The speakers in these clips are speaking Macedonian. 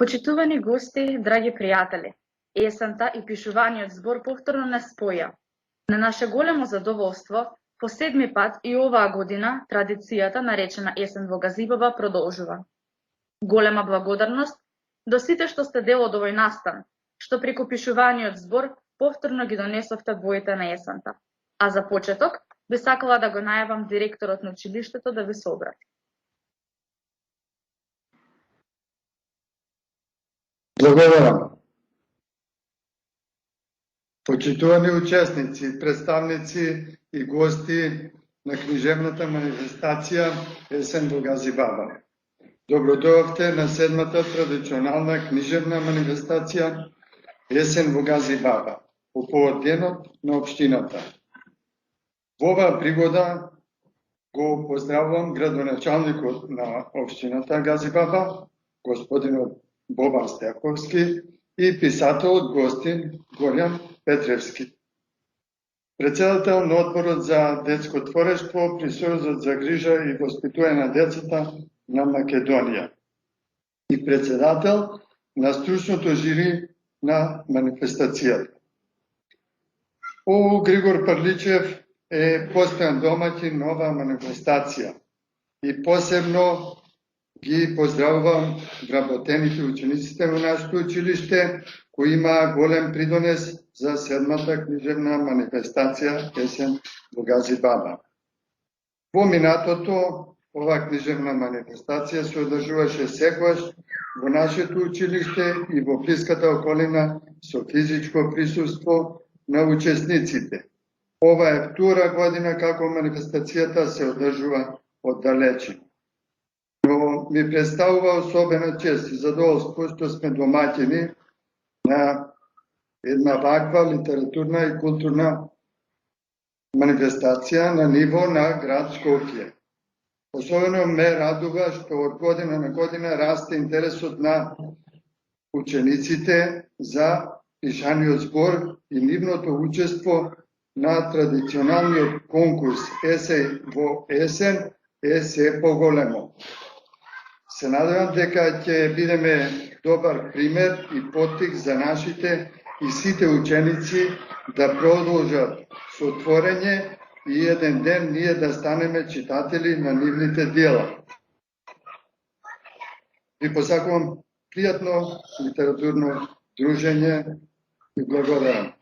Почитувани гости, драги пријатели, есента и пишуваниот збор повторно не споја. На наше големо задоволство, по 7 пат и оваа година традицијата наречена Есен во Газибаба продолжува. Голема благодарност до сите што сте дел од овој настан, што преку пишуваниот збор повторно ги донесовте боите на есента. А за почеток би сакала да го најавам директорот на училиштето да ви се обрати. Благодарам. Почитувани учесници, представници и гости на книжевната манифестација Есен во Газибаба. Добро дојдовте на 7-та традиционална книжевна манифестација Есен во Газибаба, по повод денот на општината. Во оваа пригода го поздравувам градоначалникот на општината Газибаба, господинот Бобан Стефковски и писателот гостин Горјан Петревски. Председател на Одборот за детско творештво при Сојузот за грижа и воспитување на децата на Македонија и председател на стручното жири на манифестацијата. Григор Парличев е постојан домаќин на оваа манифестација и посебно ги поздравувам вработените учениците во нашето училиште, кои има голем придонес за 7-та книжевна манифестација Есен во Газибаба. Во минатото, оваа книжевна манифестација се одржуваше секогаш во нашето училиште и во блиската околина со физичко присуство на учесниците. Ова е втора година како манифестацијата се одржува оддалечина. Но ми представува особена чест и задоволство што сме домаќини на една ваква литературна и културна манифестација на ниво на град Скопје. Особено ме радува што од година на година расте интересот на учениците за пишаниот збор и нивното учество на традиционалниот конкурс Есеј во есен е се поголемо. Се надевам дека ќе бидеме добар пример и поттик за нашите и сите ученици да продолжат со творење и еден ден ние да станеме читатели на нивните дела. Ви посакувам пријатно литературно дружење и благодарам.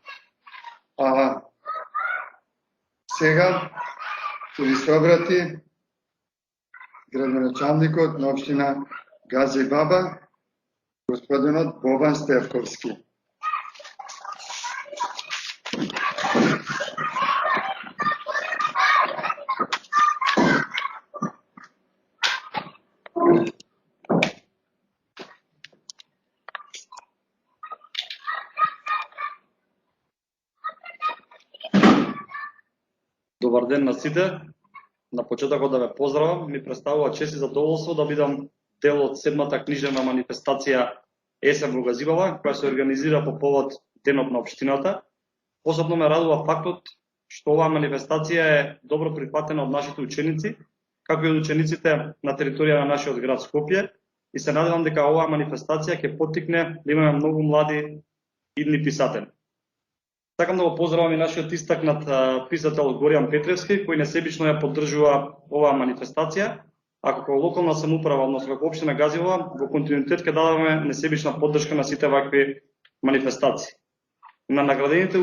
Сега ќе ви се обрати градоначалникот на општина Гази Баба, господинот Бобан Стефковски. Добар ден на сите. На почетокот да ве поздравам, ми представува чест и задоволство да бидам дел од 7-та книжевна манифестација Есен во Газибава, која се организира по повод Денот на општината. Посебно ме радува фактот што оваа манифестација е добро прифатена од нашите ученици, како и од учениците на територија на нашиот град Скопје, и се надевам дека оваа манифестација ќе поттикне да имаме многу млади идни писатели. Сакам да го поздравам и нашиот истакнат писател Горијан Петревски, кој несебично ја поддржува оваа манифестација, а како локална самоуправа, односно како општина Газибова, во континуитет ќе дадеме несебична поддршка на сите вакви манифестации. На наградените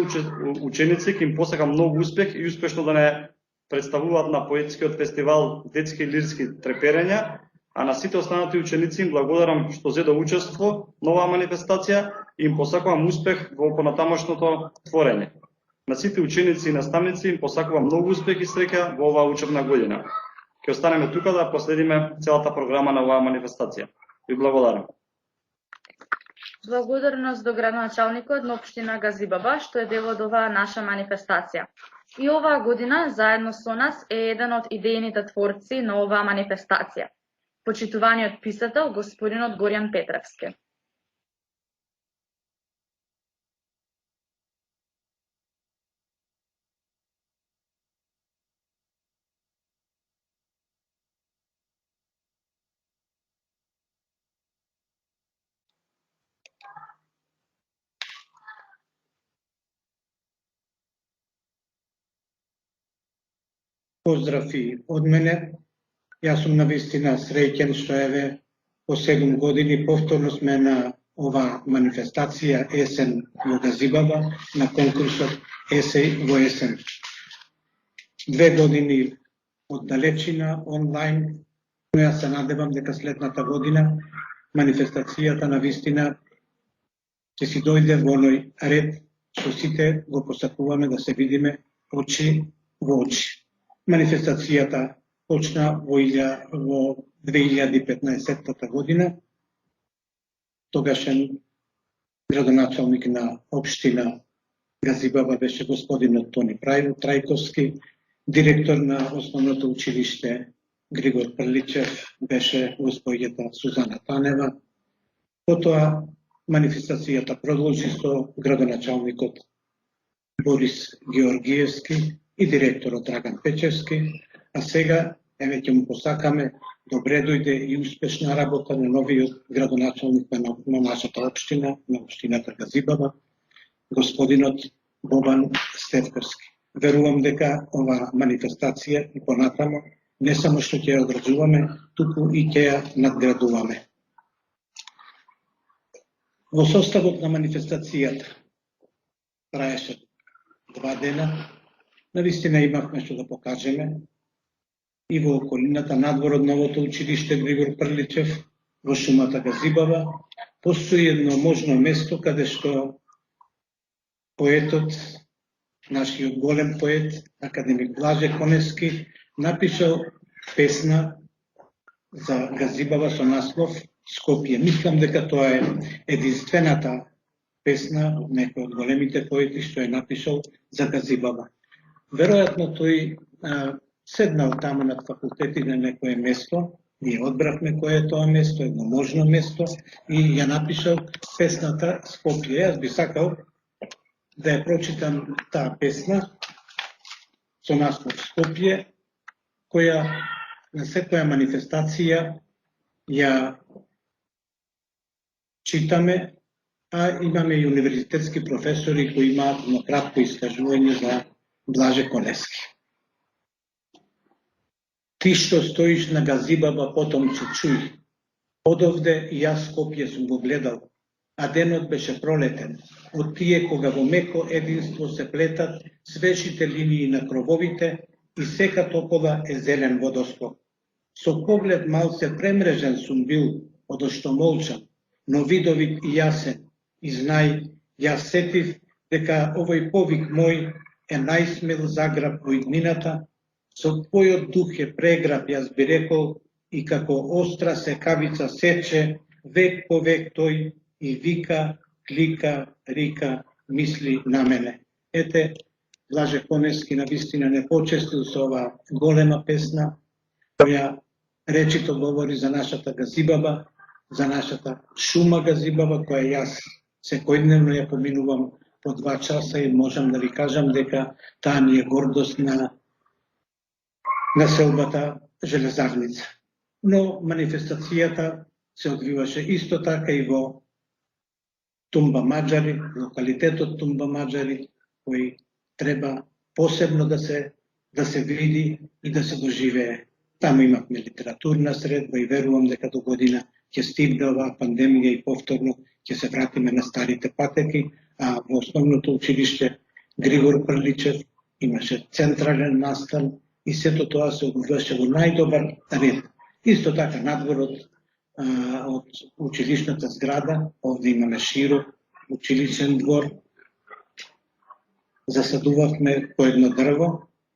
ученици ќе им посакам многу успех и успешно да не представуваат на поетскиот фестивал Детски лирски треперења, а на сите останати ученици им благодарам што зедо учество на оваа манифестација и им посакувам успех во понатамошното творење. На сите ученици и наставници им посакувам многу успех и среќа во оваа учебна година. Ќе останеме тука да последиме целата програма на оваа манифестација. Ви благодарам. Благодарност до градоначалникот на општина Газибаба што е дел од оваа наша манифестација. И оваа година заедно со нас е еден од идејните творци на оваа манифестација, почитуваниот писател господинот Горијан Петревски. Поздрав и од мене. Јас сум навистина среќен што еве по 7 години повторно сме на ова манифестација Есен во Газибаба, на конкурсот Есеј во есен. 2 години од далечина, онлайн, но јас се надевам дека следната година манифестацијата навистина ќе си дојде во оној ред што сите го посакуваме да се видиме очи во очи. Манифестацијата почна во 2015 година. Тогашен градоначалник на општина Газибаба беше господинот Тони Трајковски, директор на основното училиште Григор Прличев беше госпоѓата Сузана Танева. Потоа манифестацијата продолжи со градоначалникот Борис Георгиевски и директорот Драган Печевски, а сега еве ќе му посакаме добре дојде и успешна работа на новиот градоначалник на нашата општина, на општината Газибаба, господинот Бобан Стефковски. Верувам дека ова манифестација и понатамо не само што ќе ја одржуваме, туку и ќе ја надградуваме. Во составот на манифестацијата траеше 2 дена. Навистина имавме што да покажеме и во околината надвор од новото училиште Григор Прличев, во шумата Газибава, постои едно можно место каде што поетот, нашиот голем поет, академик Блаже Коневски, напишал песна за Газибава со наслов Скопје. Мислам дека тоа е единствената песна од некој од големите поети што е напишал за Газибава. Веројатно тој седнал таму на факултети на некое место, ние одбравме кој е тоа место, едно можно место, и ја напишал песната Скопје. Јас би сакал да ја прочитам таа песна со наслов Скопје, која на секоја манифестација ја читаме, а имаме и универзитетски професори кои имаат едно кратко искажување за Блаже Коневски. Ти што стоиш на Газибаба, потомче чуј. Одовде и јас Скопје сум го гледал, а денот беше пролетен. Од тие кога во меко единство се плетат свежите линии на крововите и сека топола е зелен водоскок. Со поглед малце премрежен сум бил, одошто молчам, но видовит и јасен, и знај, јас сетив дека овој повик мој е најсмел заграб во иднината, со твојот дух е преграб, јас би рекол, и како остра секавица сече, век по век тој и вика, клика, рика, мисли на мене. Ете, Блаже Коневски навистина не почестил со ова голема песна, која речито говори за нашата Газибаба, за нашата шума Газибаба, која јас секојдневно ја поминувам по 2 часа и можам да ви кажам дека таа ни е гордост на селбата Железарница. Но манифестацијата се одвиваше исто така и во Тумба Маджари, локалитетот Тумба Маджари, кој треба посебно да се види и да се доживее. Таму имавме литературна средба и верувам дека до година ќе стигне оваа пандемија и повторно ќе се вратиме на старите патеки, а во основното училиште Григор Прличев имаше централен настан и сето тоа се одвиваше во најдобар ред. Исто така надворот од училишната зграда, овде имаме широк училичен двор, засадувавме по едно дрво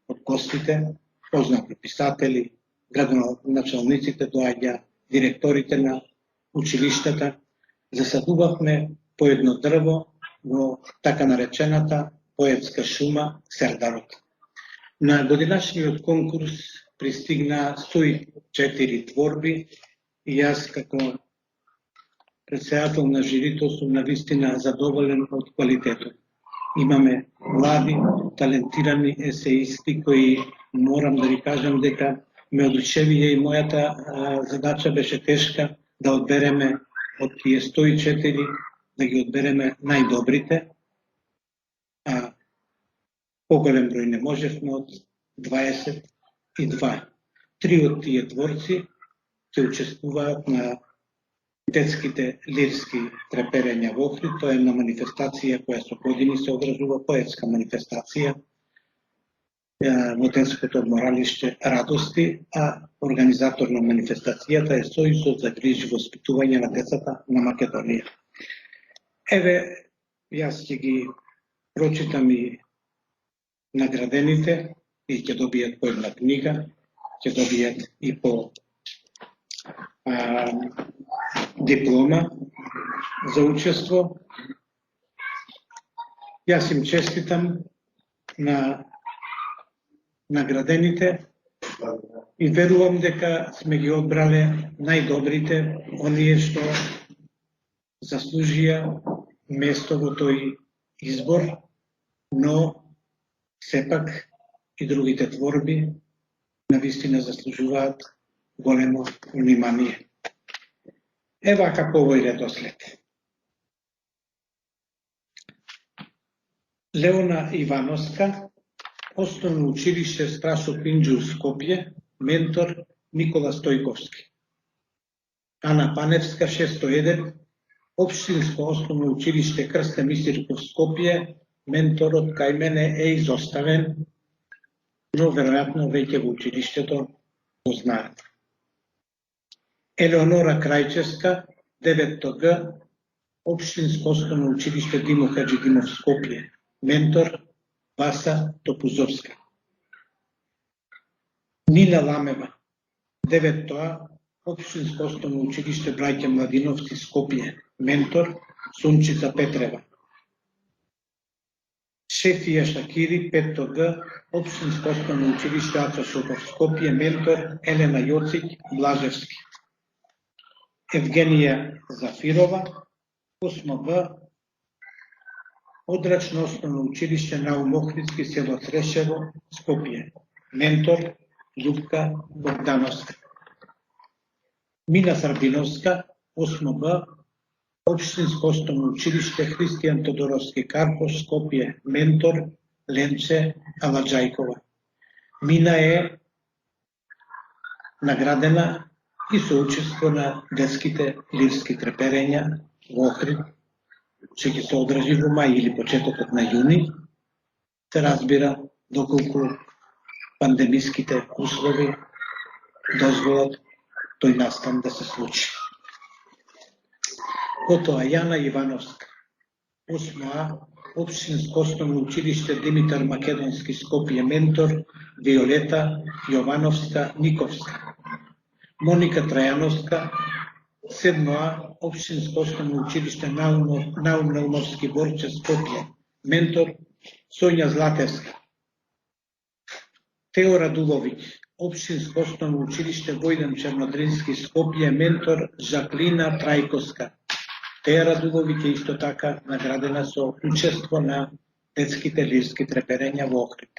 од гостите, познати писатели, градоначалниците доаѓа, директорите на училиштата, засадувавме по едно дрво во така наречената поетска шума Сердарот. На годинашниот конкурс пристигна 104 творби и јас како председател на жирито сум навистина задоволен од квалитетот. Имаме млади, талентирани есеисти кои морам да ви кажам дека ме одушевија и мојата задача беше тешка да одбереме од тие 104, да ги одбереме најдобрите, а поголем број не можевме од 22. 3 од тие творци ќе учествуваат на детските лирски треперења во Охрид. Тоа е една манифестација која со години се образува, поетска манифестација во детското одморалиште Радости, а организатор на манифестацијата е Сојузот за грижи и воспитување на децата на Македонија. Еве, јас ќе ги прочитам и наградените и ќе добијат по една книга, ќе добијат и по диплома за учество. Јас им честитам на наградените и верувам дека сме ги одбрале најдобрите, оние што заслужија место во тој избор, но сепак и другите творби навистина заслужуваат големо внимание. Ева како овој редослед. Леона Ивановска, Основно училиште Страшо Пинџур Скопје, ментор Никола Стојковски. Ана Паневска 601, Општинско основно училиште Крсте Мисирков Скопје, менторот кај мене е изоставен, но веројатно веќе во училиштето го знаат. Елеонора Крајчевска, 9 Г, Општинско основно училиште Димо Хаџидимов Скопје, ментор Васа Топузовска. Нина Ламева, 9 А, Општинско основно училиште Браќа Младиновци Скопје, ментор Сунчица Петрева. Шефија Шакири, 5 Г, Општинско основно училиште Аца Шопов Скопје, ментор Елена Јоцик Блажевски. Евгенија Зафирова, 8 Б, Одрачно основно училиште Наум Охридски, село Црешево, Скопје, ментор Љупка Богдановска. Мина Сарбиновска, 8 Б, Општинско основно училиште Христијан Тодоровски Карпош, Скопје, ментор Ленче Аладжајкова. Мина е наградена и соучество на детските лирски треперења во Охрид, што ќе се одржи во мај или почетокот на јуни. Се разбира доколку пандемиските услови дозволат тој настан да се случи. Потоа Јана Ивановска. 8А, Општинско основно училиште Димитар Македонски Скопје ментор, Виолета Јовановска Никовска. Моника Трајановска, 7А, Општинско основно училиште Наум Наумовски Борче Скопје, ментор Сонја Златевска. Тео Радуловиќ, Општинско основно училиште Војдан Чернодрински Скопје, ментор Жаклина Трајковска. Теа Радуловиќ е исто така наградена со учество на детските лирски треперења во Охрид.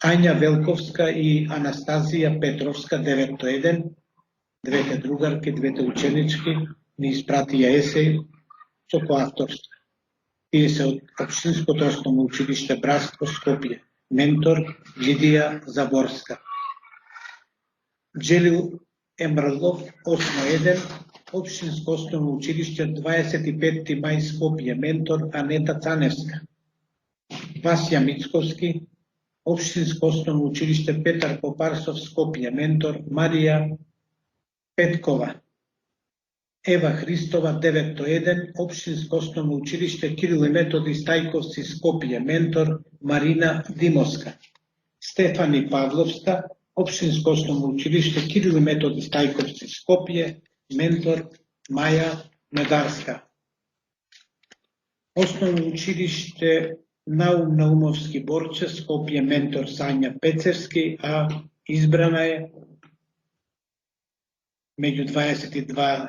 Ања Велковска и Анастазија Петровска, 9-1, двете другарки, двете ученички, ни испратија есеј со коавторство. Тие се од Општинското основно училиште Братство Скопје, ментор Лидија Заборска. Джелил Емрлов, 8-1, Општинско основно училиште 25 мај Скопје, ментор Анета Цаневска. Васја Мицковски, Општинско основно училиште Петар Попарсов Скопје, ментор Марија Петкова. Ева Христова, 9-1, Општинско основно училиште Кирил и Методи Стајковци Скопје, ментор Марина Димовска. Стефани Павловска, Општинско основно училиште Кирил и Методи Стајковци Скопје, ментор Маја Медарска. Основно училиште Наум Наумовски Борче Скопје, ментор Сања Пецевски, а избрана е меѓу 22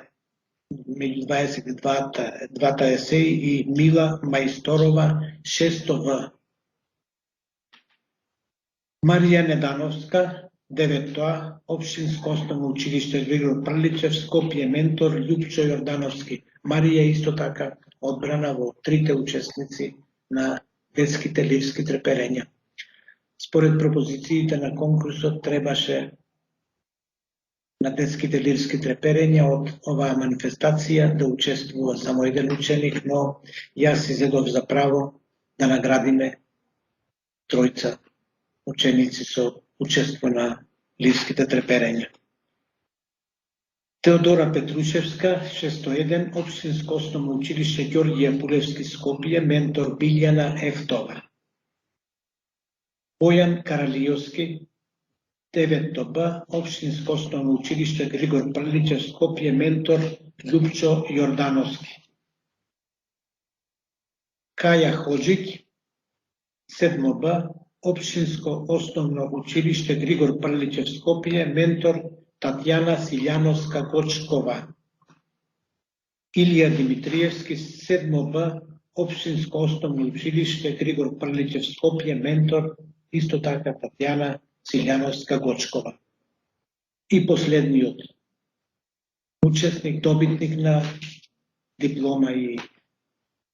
есеи и Мила Мајсторова, 6В. Марија Недановска, 9А, Општинско основно училиште Григор Прличев Скопје, ментор Љупчо Јордановски. Марија исто така одбрана во трите учесници на детските лирски треперења. Според пропозициите на конкурсот требаше на детските лирски треперења од оваа манифестација да учествува само еден ученик, но јас си зедов за право да наградиме тројца ученици со учество на лирските треперења. Теодора Петрушевска, 601, Општинско основно училиште Ѓорѓија Пулевски Скопје, ментор Билјана Ефтова. Бојан Каралијовски, 9Б, Општинско основно училиште Григор Прличев Скопје, ментор Љупчо Јордановски. Каја Ходжиќ, 7Б, Општинско основно училиште Григор Прличев Скопје, ментор Татјана Силјановска Гочкова. Илија Димитриевски, 7Б, Општинско основно училиште Григор Прличев Скопје, ментор исто така Татјана Силјановска Гочкова. И последниот учесник, добитник на диплома и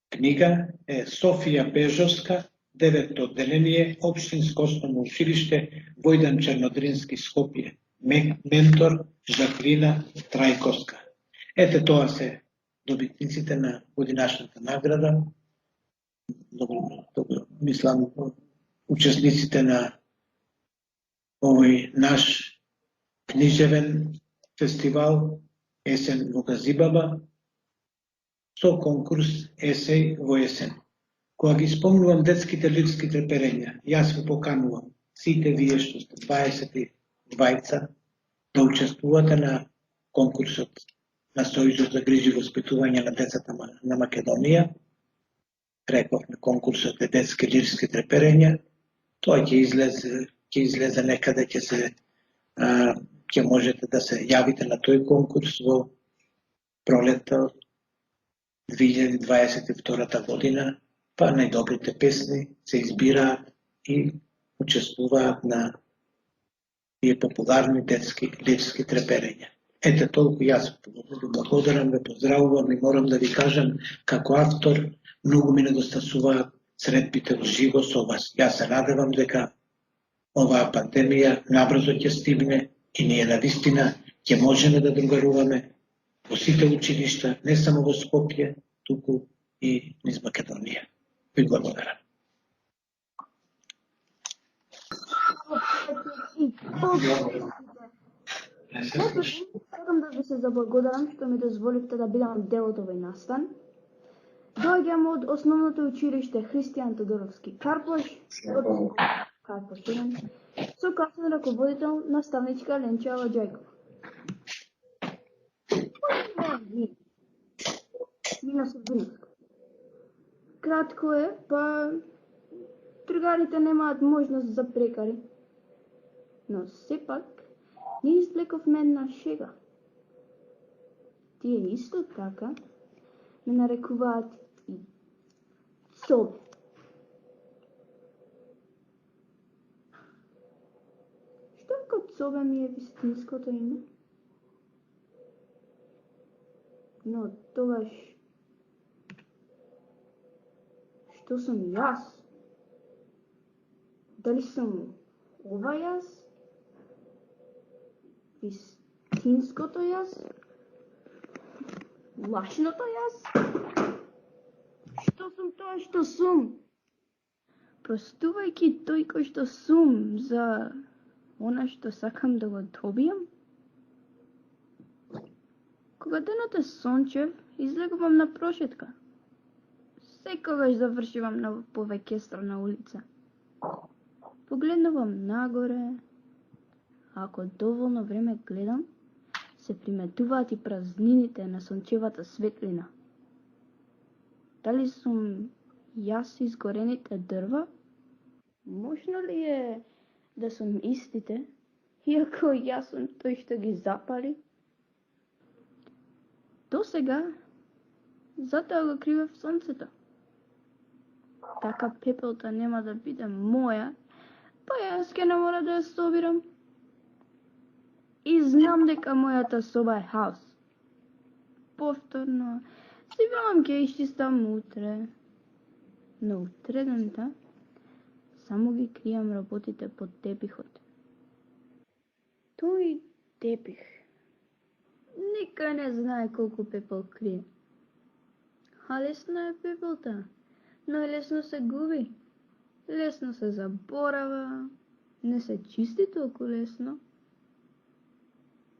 книга е Софија Бежовска, 9-то одделение, Општинско основно училиште Војдан Чернодрински Скопје, ментор Жаклина Трајковска. Ете тоа се добитниците на годинашната награда. Добро, мислам, учесниците на овој наш книжевен фестивал Есен во Газибаба со конкурс Есеј во есен. Кога ги спомнувам детските лирски треперења, јас ви поканувам сите вие што сте 22 да учествувате на конкурсот на Сојузот за грижи и воспитување на децата на Македонија. Реков на конкурсот е детски лирски треперења. Тоа ќе излезе некаде, ќе можете да се јавите на тој конкурс во пролетта 2022 година, па најдобрите песни се избираат и учествуваат на тие популарни детски лирски треперења. Ете толку, јас ви благодарам, ве поздравувам и морам да ви кажам, како автор, многу ми недостасуваат средбите во живо со вас. Јас се надевам дека оваа пандемија набрзо ќе стигне и ние навистина ќе можеме да другаруваме во сите училишта, не само во Скопје, туку и низ Македонија. Ви благодарам. Сакам да ви се заблагодарам што ми дозволивте да бидам дел од овој настан. Доаѓам од основното училиште Христијан Тодоровски Карпош, од Карпош 1, со класен раководител наставничка Ленча Ладжајкова. Мина Србиновска. Кратко е, па другарите немаат можност за прекари. Но сепак не извлековме една шега. Тие исто така ме нарекуваат и Цобе. Што ако Цобе ми е вистинското име? Но тогаш што сум јас? Дали сум ова јас? Вистинското јас? Лашното јас? Што сум тоа што сум? Простувајќи тој кој што сум за она што сакам да го добијам? Кога денот е сончев, излегувам на прошетка. Секогаш завршивам на повеќестрана улица. Погледнувам нагоре, а ако доволно време гледам, се приметуваат и празнините на сончевата светлина. Дали сум јас изгорените дрва? Можно ли е да сум истите, иако јас сум тој што ги запали? До сега, затоа го кривев сонцето. Така пепелта нема да биде моја, па јас ке не мора да ја собирам. И знам дека мојата соба е хаос. Повторно, си велам ке исчистам утре. Но утредента само ги кријам работите под тепихот. Тој тепих никој не знае колку пепел крие. А лесно е пепелта, но лесно се губи. Лесно се заборава, не се чисти толку лесно.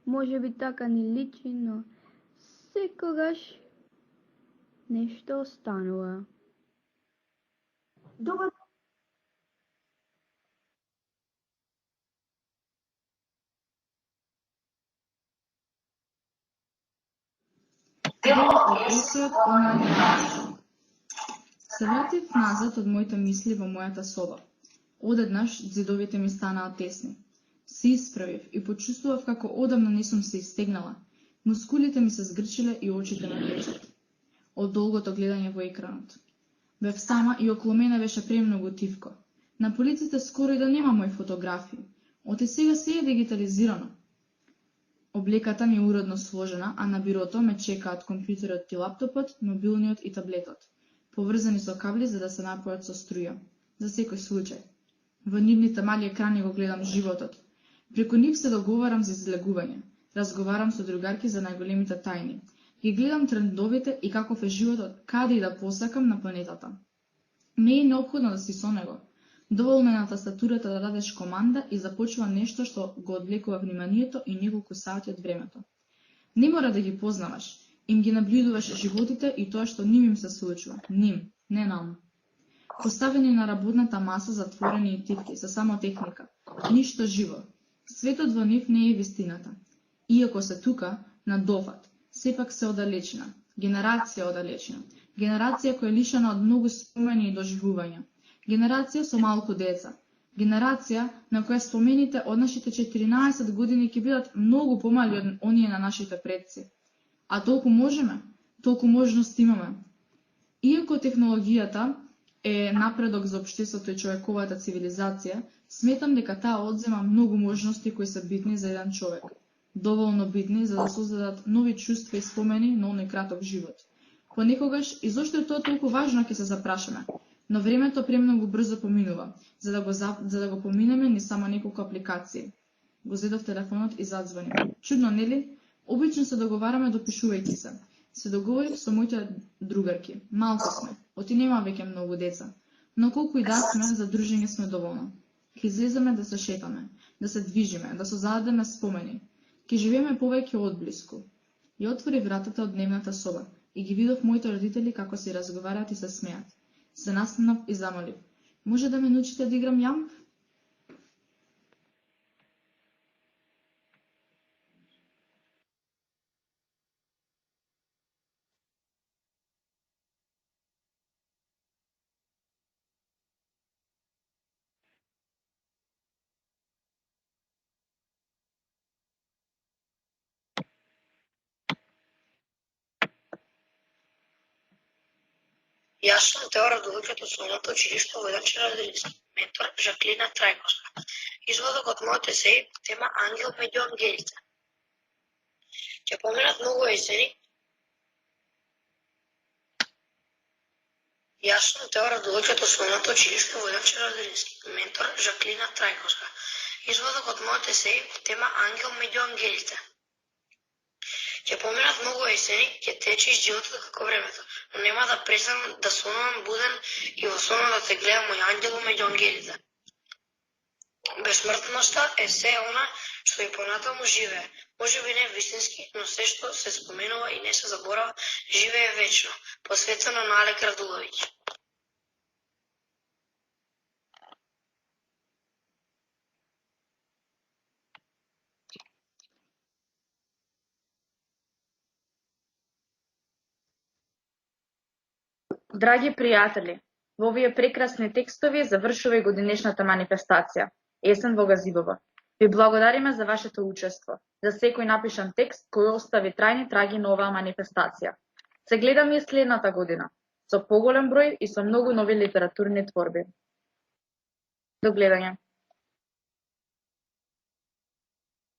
Може би така ни личи, но секогаш нешто останува. Добар Дел од ресурот од мојата мисли. Се вратив назад од моите мисли во мојата соба. Одеднаш зидовите ми станаа тесни. Се исправив и почувствував како одамна не сум се истегнала. Мускулите ми се згрчиле и очите ме печат. Од долгото гледање во екранот. Бев сама и околу мене беше премногу тивко. На полиците скоро и да нема мои фотографии. Оти сега се е дигитализирано. Облеката ми е уродно сложена, а на бирото ме чекаат компјутерот и лаптопот, мобилниот и таблетот, поврзани со кабли за да се напојат со струја, за секој случај. Во нивните мали екрани го гледам животот. Преку нив се договарам за излегување, разговарам со другарки за најголемите тајни, ги гледам трендовите и каков е животот каде и да посакам на планетата. Не е неопходно да си со него. Доволно е на тастатурата да дадеш команда и започува нешто што го одвлекува вниманието и неколку сати од времето. Не мора да ги познаваш, им ги наблюдуваш животите и тоа што ним се случува. Ним, не нам. Поставени на работната маса затворени и тивки, со само техника. Ништо живо. Светот во нив не е вистината. Иако се тука, на дофат, сепак се оддалечена. Генерација оддалечена. Генерација која е лишена од многу спомени и доживувања. Генерација со малку деца. Генерација на која спомените од нашите 14 години ќе бидат многу помали од оние на нашите предци. А толку можеме, толку можности имаме. Иако технологијата е напредок за општеството и човековата цивилизација, сметам дека таа одзема многу можности кои се битни за еден човек. Доволно битни за да создадат нови чувства и спомени на оној краток живот. Понекогаш и зошто е тоа толку важно ќе се запрашаме. Но времето премногу брзо поминува, за да го поминеме ни само неколку апликации. Го зедов телефонот и задзвони. Чудно, нели? Обично се договараме допишувајќи се. Се договорив со моите другарки. Малку сме, оти нема веќе многу деца. Но колку и да сме, за дружење сме доволно. Ке излеземе да се шетаме, да се движиме, да созададеме спомени. Ке живееме повеќе одблиску. Ја отвори вратата од дневната соба и ги видов моите родители како си разговараат и се смеат. Се настанав и замолив: може да ме научите да играм јамв? Јас сум Теора Дулчев од основното училиште во Војдаче Радилевски, ментор Жаклина Трајковска. Изводок од мојот есеј, тема Ангел меѓу ангелите. Ќе поминат многу есени. Јас сум Теора Дулчев од основното училиште во Војдаче Радилевски, ментор Жаклина Трајковска. Изводок од мојот есеј, тема Ангел меѓу ангелите. Ќе поминат многу есени, ќе тече из животот како времето, но нема да престанам да сонувам буден и во сонот да те гледам мој ангело меѓу ангелите. Бесмртноста е се она што и понатаму живее. Можеби не вистински, но се што се споменува и не се заборава, живее вечно. Посветено на Алек Радуловиќ. Драги пријатели, во овие прекрасни текстови завршува и годинешната манифестација Есен во Газибово. Ви благодариме за вашето учество, за секој напишан текст кој остави трајни траги на оваа манифестација. Се гледаме и следната година, со поголем број и со многу нови литературни творби. До гледање.